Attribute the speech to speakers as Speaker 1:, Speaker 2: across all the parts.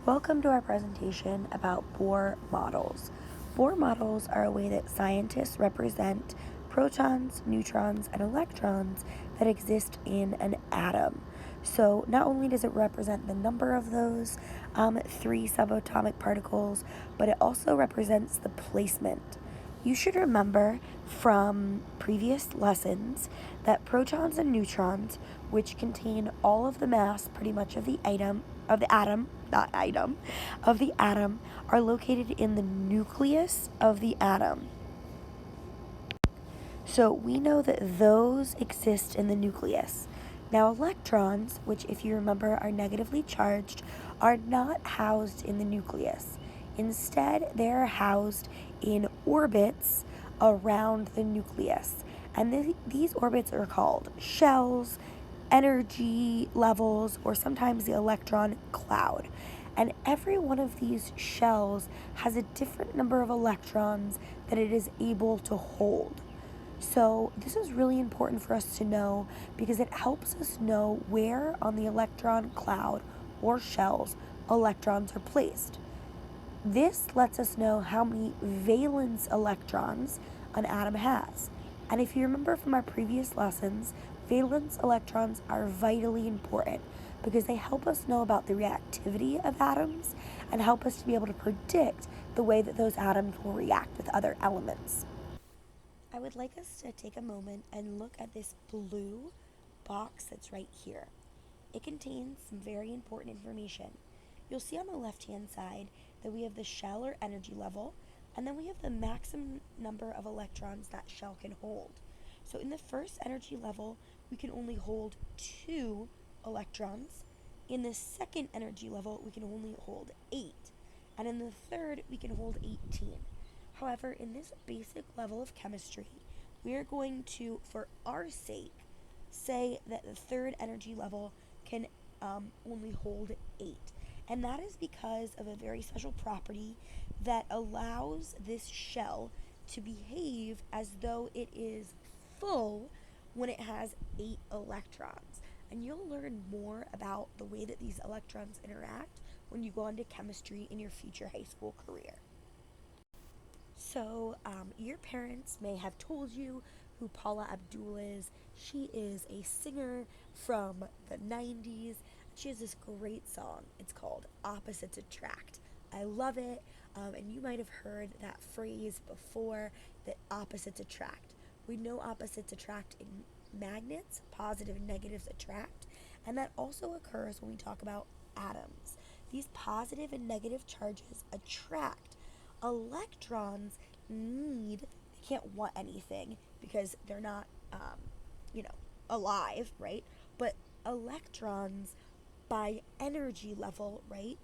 Speaker 1: Welcome to our presentation about Bohr models. Bohr models are a way that scientists represent protons, neutrons, and electrons that exist in an atom. So not only does it represent the number of those three subatomic particles, but it also represents the placement. You should remember from previous lessons that protons and neutrons, which contain all of the mass pretty much of the atom, are located in the nucleus of the atom. So we know that those exist in the nucleus. Now, electrons, which if you remember are negatively charged, are not housed in the nucleus. Instead, they're housed in orbits around the nucleus. And these orbits are called shells, energy levels, or sometimes the electron cloud. And every one of these shells has a different number of electrons that it is able to hold. So this is really important for us to know because it helps us know where on the electron cloud or shells electrons are placed. This lets us know how many valence electrons an atom has. And if you remember from our previous lessons, valence electrons are vitally important because they help us know about the reactivity of atoms and help us to be able to predict the way that those atoms will react with other elements. I would like us to take a moment and look at this blue box that's right here. It contains some very important information. You'll see on the left-hand side that we have the shell or energy level, and then we have the maximum number of electrons that shell can hold. So in the first energy level, we can only hold 2 electrons. In the second energy level, we can only hold 8. And in the third, we can hold 18. However, in this basic level of chemistry, we are going to, for our sake, say that the third energy level can only hold 8. And that is because of a very special property that allows this shell to behave as though it is full when it has 8 electrons. And you'll learn more about the way that these electrons interact when you go into chemistry in your future high school career. So, your parents may have told you who Paula Abdul is. She is a singer from the 90s. She has this great song. It's called Opposites Attract. I love it, and you might have heard that phrase before, that opposites attract. We know opposites attract in magnets, positive and negatives attract, and that also occurs when we talk about atoms. These positive and negative charges attract. Electrons they can't want anything because they're not, alive, right? But electrons, by energy level, right,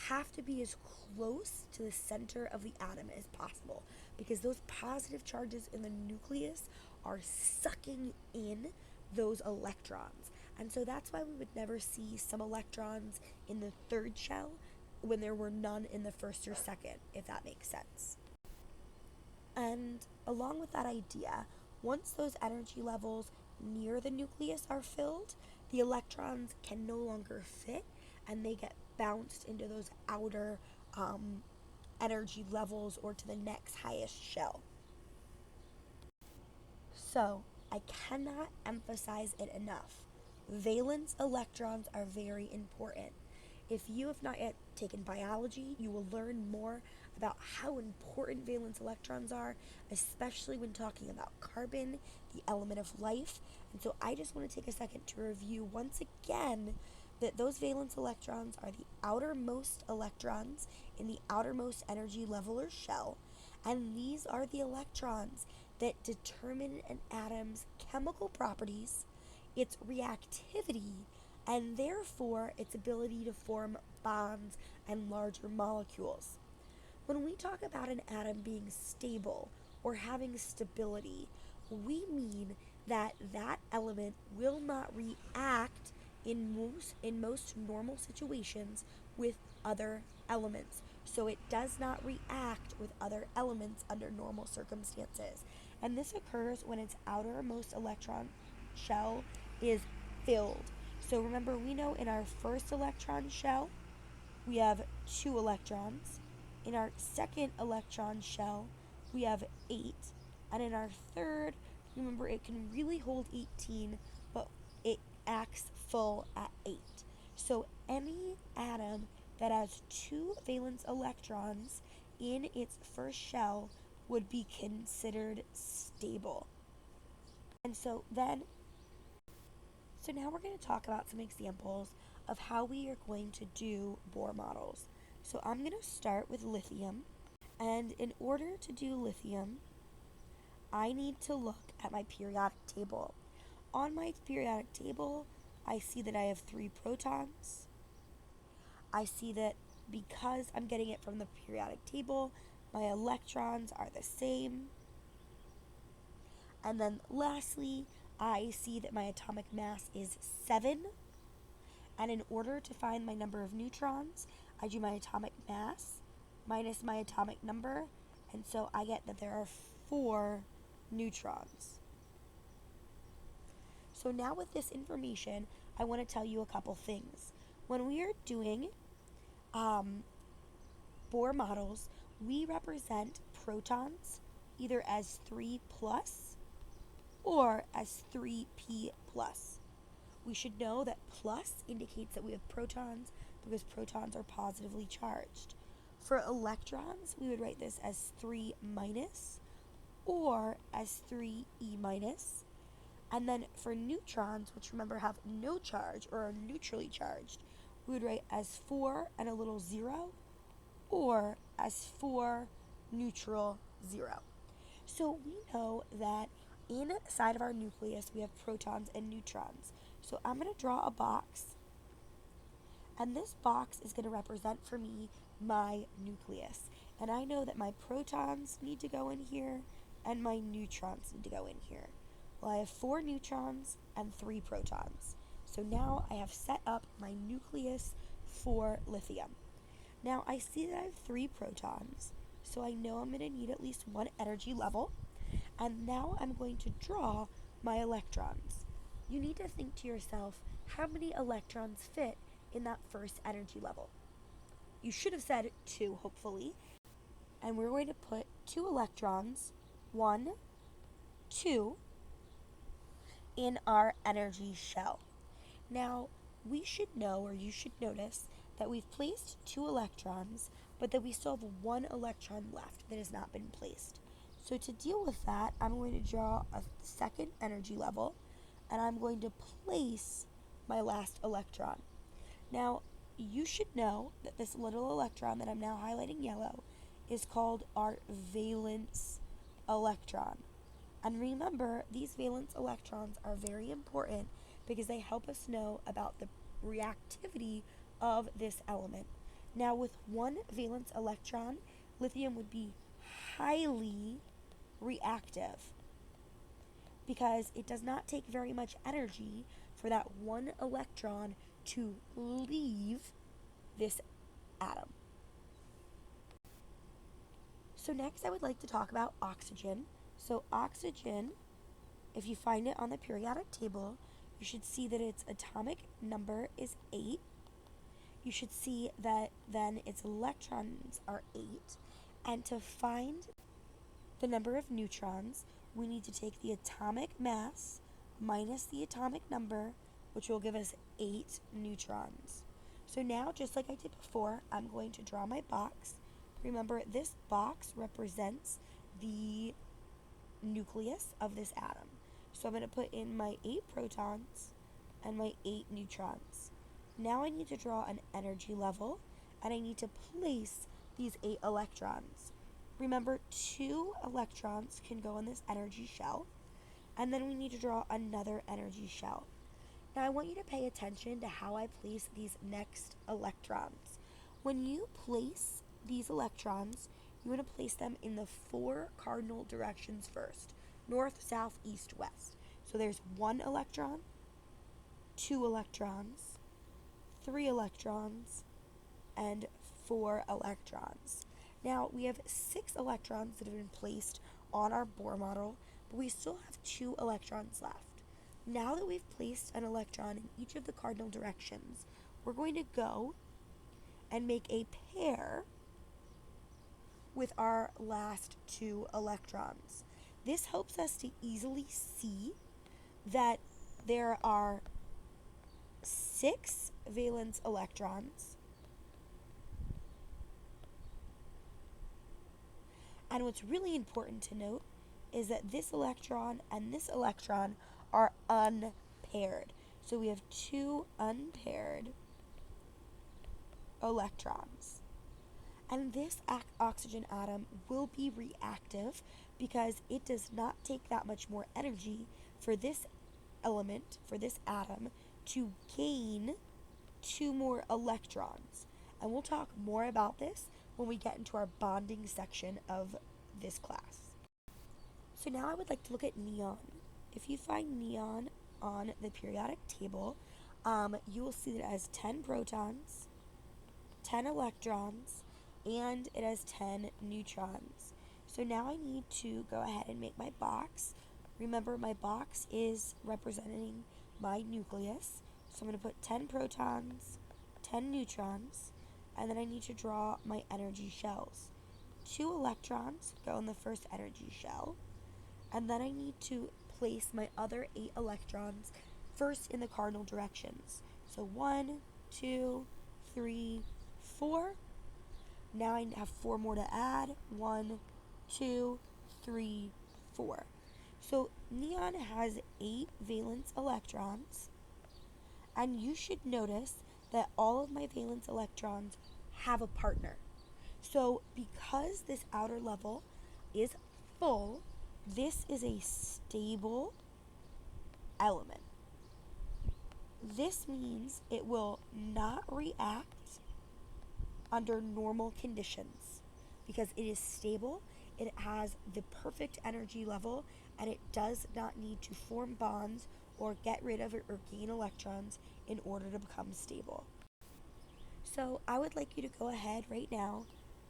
Speaker 1: have to be as close to the center of the atom as possible because those positive charges in the nucleus are sucking in those electrons. And so that's why we would never see some electrons in the third shell when there were none in the first or second, if that makes sense. And along with that idea, once those energy levels near the nucleus are filled, the electrons can no longer fit and they get bounced into those outer energy levels or to the next highest shell. So, I cannot emphasize it enough. Valence electrons are very important. If you have not yet taken biology, you will learn more about how important valence electrons are, especially when talking about carbon, the element of life. And so I just want to take a second to review once again that those valence electrons are the outermost electrons in the outermost energy level or shell, and these are the electrons that determine an atom's chemical properties, its reactivity, and therefore its ability to form bonds and larger molecules. When we talk about an atom being stable or having stability, we mean that that element will not react in most normal situations with other elements. So it does not react with other elements under normal circumstances. And this occurs when its outermost electron shell is filled. So remember, we know in our first electron shell, we have 2 electrons. In our second electron shell, we have 8. And in our third, remember it can really hold 18, but it acts full at 8. So any atom that has 2 valence electrons in its first shell would be considered stable. And so now we're going to talk about some examples of how we are going to do Bohr models. So I'm going to start with lithium. And in order to do lithium, I need to look at my periodic table. On my periodic table, I see that I have 3 protons. I see that because I'm getting it from the periodic table, my electrons are the same. And then lastly, I see that my atomic mass is 7. And in order to find my number of neutrons, I do my atomic mass minus my atomic number, and so I get that there are 4 neutrons. So now with this information, I want to tell you a couple things. When we are doing Bohr models, we represent protons either as 3 plus or as 3p plus. We should know that plus indicates that we have protons because protons are positively charged. For electrons, we would write this as 3 minus or as 3e minus. And then for neutrons, which remember have no charge or are neutrally charged, we would write as 4 and a little 0 or as 4 neutral 0. So we know that inside of our nucleus we have protons and neutrons. So I'm going to draw a box, and this box is going to represent for me my nucleus. And I know that my protons need to go in here and my neutrons need to go in here. Well, I have 4 neutrons and 3 protons. So now I have set up my nucleus for lithium. Now I see that I have 3 protons, so I know I'm going to need at least 1 energy level. And now I'm going to draw my electrons. You need to think to yourself, how many electrons fit in that first energy level? You should have said 2, hopefully. And we're going to put 2 electrons, 1, 2, in our energy shell. Now, we should know, or you should notice, that we've placed 2 electrons, but that we still have 1 electron left that has not been placed. So to deal with that, I'm going to draw a second energy level, and I'm going to place my last electron. Now, you should know that this little electron that I'm now highlighting yellow is called our valence electron. And remember, these valence electrons are very important because they help us know about the reactivity of this element. Now, with 1 valence electron, lithium would be highly reactive because it does not take very much energy for that 1 electron to leave this atom. So next I would like to talk about oxygen. So oxygen, if you find it on the periodic table, you should see that its atomic number is 8. You should see that then its electrons are 8. And to find the number of neutrons, we need to take the atomic mass minus the atomic number, which will give us 8 neutrons. So now, just like I did before, I'm going to draw my box. Remember, this box represents the nucleus of this atom. So I'm going to put in my 8 protons and my 8 neutrons. Now I need to draw an energy level, and I need to place these 8 electrons. Remember, 2 electrons can go in this energy shell, and then we need to draw another energy shell. Now I want you to pay attention to how I place these next electrons. When you place these electrons, you want to place them in the 4 cardinal directions first: north, south, east, west. So there's 1 electron, 2 electrons, 3 electrons, and 4 electrons. Now, we have 6 electrons that have been placed on our Bohr model, but we still have 2 electrons left. Now that we've placed an electron in each of the cardinal directions, we're going to go and make a pair with our last two electrons. This helps us to easily see that there are 6 valence electrons. And what's really important to note is that this electron and this electron are unpaired. So we have 2 unpaired electrons. And this oxygen atom will be reactive because it does not take that much more energy for this element, for this atom, to gain 2 more electrons. And we'll talk more about this when we get into our bonding section of this class. So now I would like to look at neon. If you find neon on the periodic table, you will see that it has 10 protons, 10 electrons, and it has 10 neutrons. So now I need to go ahead and make my box. Remember, my box is representing my nucleus. So I'm going to put 10 protons, 10 neutrons, and then I need to draw my energy shells. 2 electrons go in the first energy shell, and then I need to place my other 8 electrons first in the cardinal directions. So 1, 2, 3, 4. Now I have 4 more to add. 1, 2, 3, 4. So neon has 8 valence electrons, and you should notice that all of my valence electrons have a partner. So because this outer level is full, this is a stable element. This means it will not react under normal conditions because it is stable, it has the perfect energy level, and it does not need to form bonds or get rid of or gain electrons in order to become stable. So I would like you to go ahead right now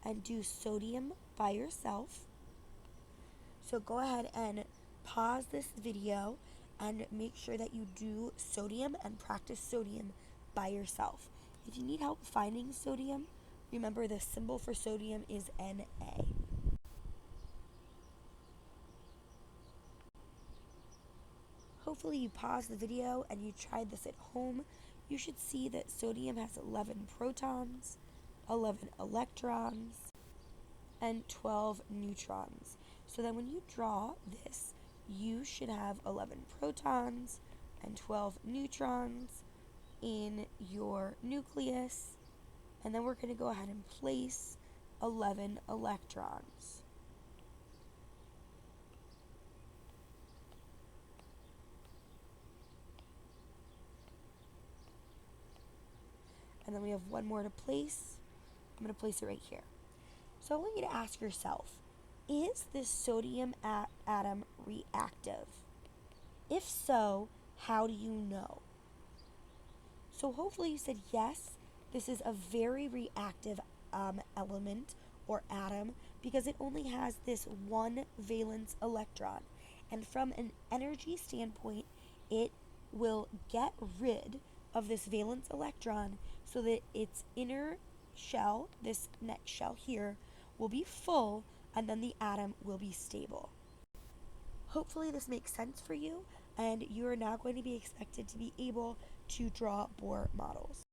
Speaker 1: and do sodium by yourself. So go ahead and pause this video and make sure that you do sodium and practice sodium by yourself. If you need help finding sodium, remember the symbol for sodium is Na. Hopefully you paused the video and you tried this at home. You should see that sodium has 11 protons, 11 electrons, and 12 neutrons. So then when you draw this, you should have 11 protons and 12 neutrons in your nucleus. And then we're going to go ahead and place 11 electrons. And then we have one more to place. I'm going to place it right here. So I want you to ask yourself, is this sodium atom reactive? If so, how do you know? So hopefully you said yes, this is a very reactive element or atom because it only has this one valence electron. And from an energy standpoint, it will get rid of this valence electron so that its inner shell, this next shell here, will be full, and then the atom will be stable. Hopefully this makes sense for you, and you are now going to be expected to be able to draw Bohr models.